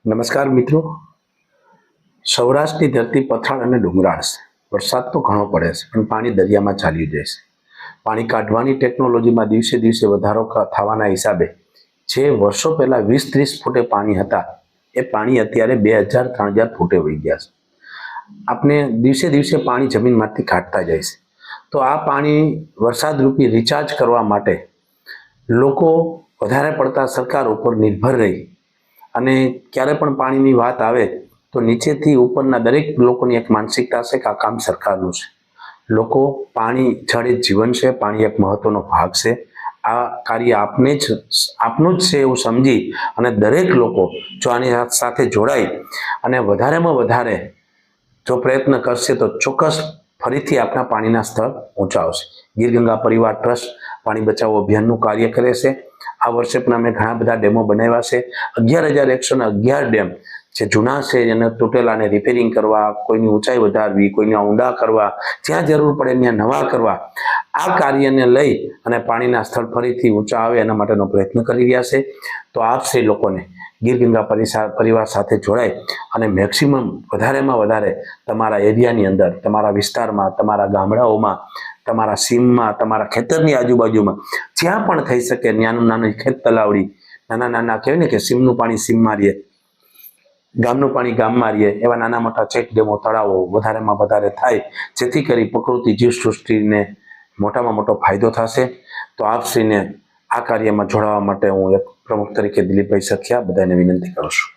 નમસ્કાર મિત્રો, સૌરાષ્ટ્રની ધરતી પથરાળ અને ડુંગરાળ છે. વરસાદ તો ઘણો પડે છે, પણ પાણી દરિયામાં ચાલ્યું જાય છે. પાણી કાઢવાની ટેકનોલોજીમાં દિવસે દિવસે વધારો થવાના હિસાબે જે વર્ષો પહેલા 20-30 ફૂટે પાણી હતા, એ પાણી અત્યારે 2000-3000 ફૂટે વહી ગયા છે. આપણે દિવસે દિવસે પાણી જમીનમાંથી કાઢતા જાય છે. તો આ પાણી વરસાદરૂપી રિચાર્જ કરવા માટે લોકો વધારે પડતા સરકાર ઉપર નિર્ભર રહી અને ક્યારે પણ પાણીની વાત આવે તો નીચેથી ઉપરના દરેક લોકોની એક માનસિકતા છે કે આ કામ સરકારનું છે. લોકો પાણી જળ એ જીવન છે, પાણી એક મહત્વનો ભાગ છે, આ કાર્ય આપનું જ છે એવું સમજી અને દરેક લોકો જો આની સાથે જોડાય અને વધારેમાં વધારે જો પ્રયત્ન કરશે તો ચોક્કસ ફરીથી આપણા પાણીના સ્તર ઊંચા આવશે. ગીર ગંગા પરિવાર ટ્રસ્ટ પાણી બચાવો અભિયાનનું કાર્ય કરે છે. આ વર્ષે પણ અમે ઘણા બધા ડેમો બનાવ્યા છે. 11,111 ડેમ જે જૂના છે એને તૂટેલાને રિપેરિંગ કરવા, કોઈની ઊંચાઈ વધારવી, કોઈના ઊંડા કરવા, જ્યાં જરૂર પડે ત્યાં નવા કરવા, આ કાર્યને લઈ અને પાણીના સ્થળ ફરીથી ઊંચા આવે એના માટેનો પ્રયત્ન કરી રહ્યા છે. તો આપ છે લોકોને ગીર ગંગા પરિવાર સાથે જોડાય અને મેક્સિમમ વધારેમાં વધારે તમારા એરિયાની અંદર, તમારા વિસ્તારમાં, તમારા ગામડાઓમાં, તમારા સીમમાં, તમારા ખેતરની આજુબાજુમાં જ્યાં પણ થઈ શકે નાનું ખેત તલાવડી, નાના કહેવાય ને કે સીમનું પાણી સીમમાં રહીએ, ગામનું પાણી ગામમાં રહીએ, એવા નાના મોટા ચેક ડેમો, તળાવો વધારેમાં વધારે થાય, જેથી કરી પ્રકૃતિ જીવસૃષ્ટિને મોટામાં મોટો ફાયદો થશે. તો આપશ્રીને આ કાર્યમાં જોડાવા માટે હું એક પ્રમુખ તરીકે દિલીપભાઈ સખિયા બધાને વિનંતી કરું છું.